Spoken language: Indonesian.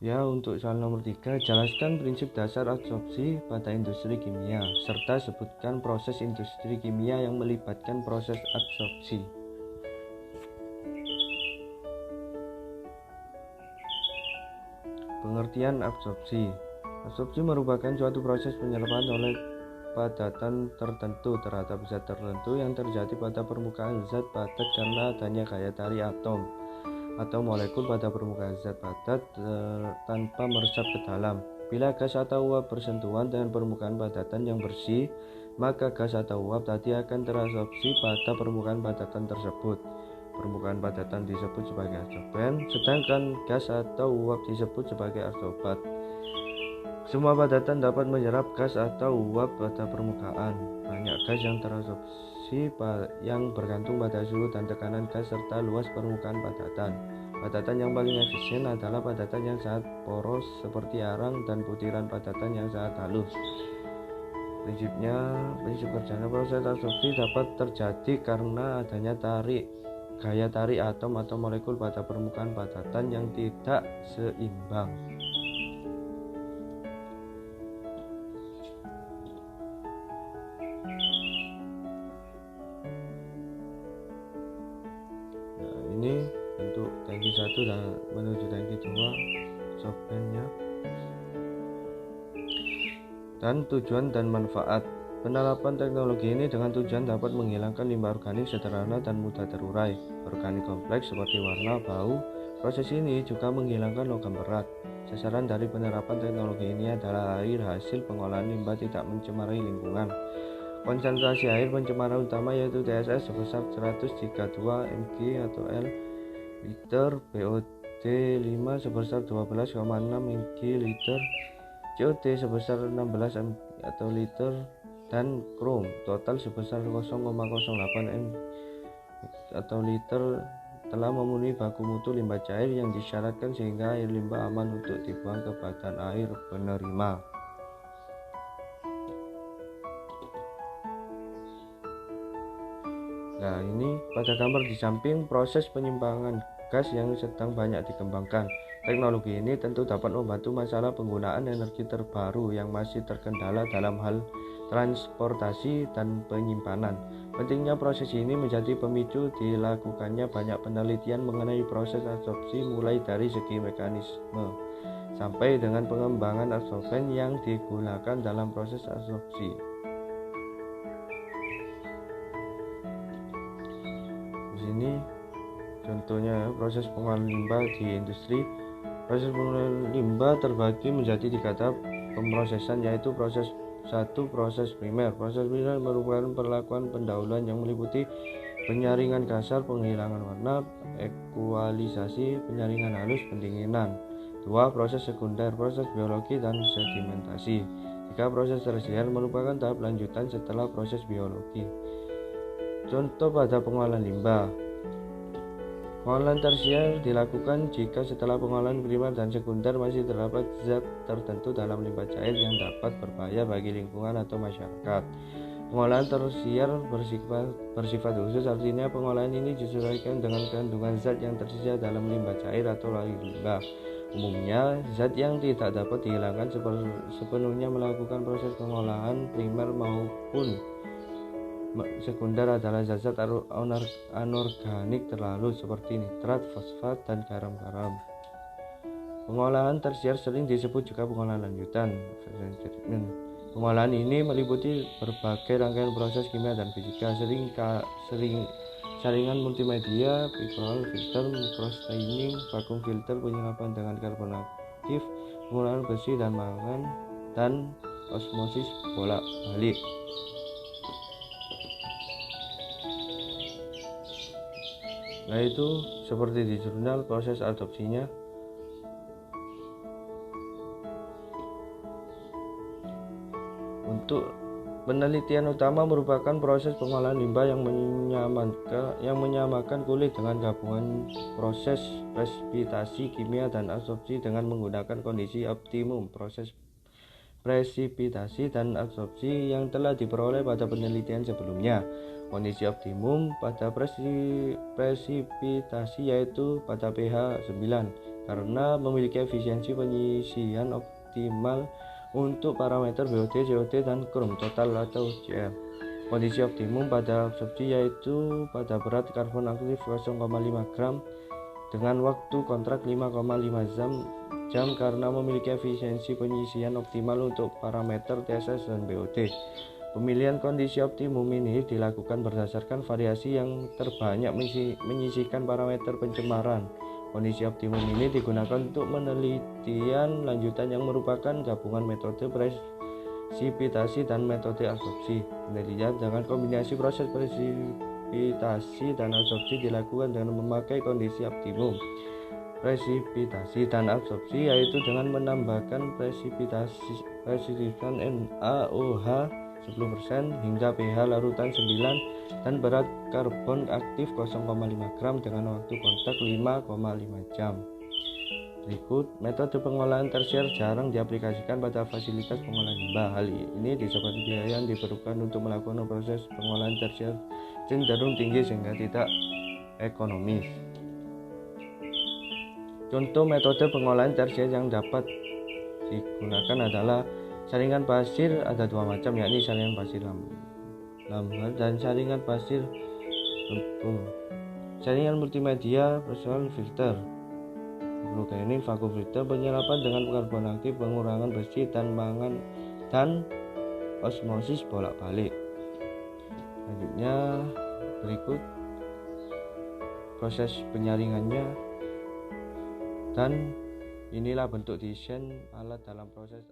Ya, untuk soal nomor 3, jelaskan prinsip dasar absorpsi pada industri kimia, serta sebutkan proses industri kimia yang melibatkan proses absorpsi. Pengertian absorpsi. Absorpsi merupakan suatu proses penyerapan oleh padatan tertentu terhadap zat tertentu yang terjadi pada permukaan zat padat karena adanya gaya tarik atom atau molekul pada permukaan zat padat tanpa meresap ke dalam. Bila gas atau uap bersentuhan dengan permukaan padatan yang bersih, maka gas atau uap tadi akan terabsorpsi pada permukaan padatan tersebut. Permukaan padatan disebut sebagai adsorben, sedangkan gas atau uap disebut sebagai adsorbat. Semua padatan dapat menyerap gas atau uap pada permukaan. Banyak gas yang terabsorpsi yang bergantung pada suhu dan tekanan gas serta luas permukaan padatan. Padatan yang paling efisien adalah padatan yang sangat poros seperti arang dan butiran padatan yang sangat halus. Prinsip kerjanya proses absorpsi dapat terjadi karena adanya gaya tarik atom atau molekul pada permukaan padatan yang tidak seimbang. Nah, ini untuk tangki 1 dan menuju tangki 2 absorbennya. Dan tujuan dan manfaat. Penerapan teknologi ini dengan tujuan dapat menghilangkan limbah organik sederhana dan mudah terurai, organik kompleks seperti warna, bau. Proses ini juga menghilangkan logam berat. Sasaran dari penerapan teknologi ini adalah air hasil pengolahan limbah tidak mencemari lingkungan. Konsentrasi air pencemaran utama yaitu TSS sebesar 132 mg atau L liter, BOD 5 sebesar 12,6 mg liter, COD sebesar 16 mg atau liter, dan krom total sebesar 0,08 mg atau liter telah memenuhi baku mutu limbah cair yang disyaratkan sehingga air limbah aman untuk dibuang ke badan air penerima. Nah, ini pada gambar di samping proses penyimpangan gas yang sedang banyak dikembangkan. Teknologi ini tentu dapat membantu masalah penggunaan energi terbaru yang masih terkendala dalam hal transportasi dan penyimpanan. Pentingnya proses ini menjadi pemicu dilakukannya banyak penelitian mengenai proses absorpsi mulai dari segi mekanisme sampai dengan pengembangan absorben yang digunakan dalam proses absorpsi. Di sini contohnya proses pengolahan limbah di industri. Proses pengolahan limbah terbagi menjadi 3 tahap pemrosesan, yaitu proses 1. Proses primer. Proses primer merupakan perlakuan pendahuluan yang meliputi penyaringan kasar, penghilangan warna, ekualisasi, penyaringan halus, pendinginan. 2. Proses sekunder. Proses biologi dan sedimentasi. 3. Proses tersier merupakan tahap lanjutan setelah proses biologi. Contoh pada pengolahan limbah. Pengolahan tersier dilakukan jika setelah pengolahan primer dan sekunder masih terdapat zat tertentu dalam limbah cair yang dapat berbahaya bagi lingkungan atau masyarakat. Pengolahan tersier bersifat khusus, artinya pengolahan ini disesuaikan dengan kandungan zat yang tersisa dalam limbah cair atau limbah. Umumnya, zat yang tidak dapat dihilangkan sepenuhnya melakukan proses pengolahan primer maupun sekunder adalah zat-zat anorganik terhalus seperti nitrat, fosfat, dan garam-garam. Pengolahan tersier sering disebut juga pengolahan lanjutan. Pengolahan ini meliputi berbagai rangkaian proses kimia dan fisika, saringan multimedia, pictorial filter, microstaining, vacuum filter, penyerapan dengan karbon aktif, pengolahan besi dan mangan, dan osmosis bolak-balik. Nah, itu seperti di jurnal proses adopsinya. Untuk penelitian utama merupakan proses pengolahan limbah yang menyamakan kulit dengan gabungan proses presipitasi kimia dan absorpsi dengan menggunakan kondisi optimum proses presipitasi dan absorpsi yang telah diperoleh pada penelitian sebelumnya. Kondisi optimum pada presipitasi yaitu pada pH 9 karena memiliki efisiensi penyisian optimal untuk parameter BOD, COD, dan krom total atau CL. Kondisi optimum pada absorpsi yaitu pada berat karbon aktif 0,5 gram dengan waktu kontrak 5,5 jam karena memiliki efisiensi penyisian optimal untuk parameter TSS dan BOD. Pemilihan kondisi optimum ini dilakukan berdasarkan variasi yang terbanyak menyisihkan parameter pencemaran. Kondisi optimum ini digunakan untuk penelitian lanjutan yang merupakan gabungan metode presipitasi dan metode absorpsi. Penelitian dengan kombinasi proses presipitasi dan absorpsi dilakukan dengan memakai kondisi optimum presipitasi dan absorpsi, yaitu dengan menambahkan presipitan NaOH 10% hingga pH larutan 9 dan berat karbon aktif 0,5 gram dengan waktu kontak 5,5 jam. Berikut, metode pengolahan tersier jarang diaplikasikan pada fasilitas pengolahan limbah. Hal ini disebabkan biaya yang diperlukan untuk melakukan proses pengolahan tersier cenderung tinggi sehingga tidak ekonomis. Contoh metode pengolahan tersier yang dapat digunakan adalah saringan pasir. Ada dua macam, yakni saringan pasir lambat dan saringan pasir lembut. Saringan multimedia personal filter, glucanic vacuum filter, penyerapan dengan karbon aktif, pengurangan besi dan mangan, dan osmosis bolak-balik. Selanjutnya berikut proses penyaringannya, dan inilah bentuk desain alat dalam proses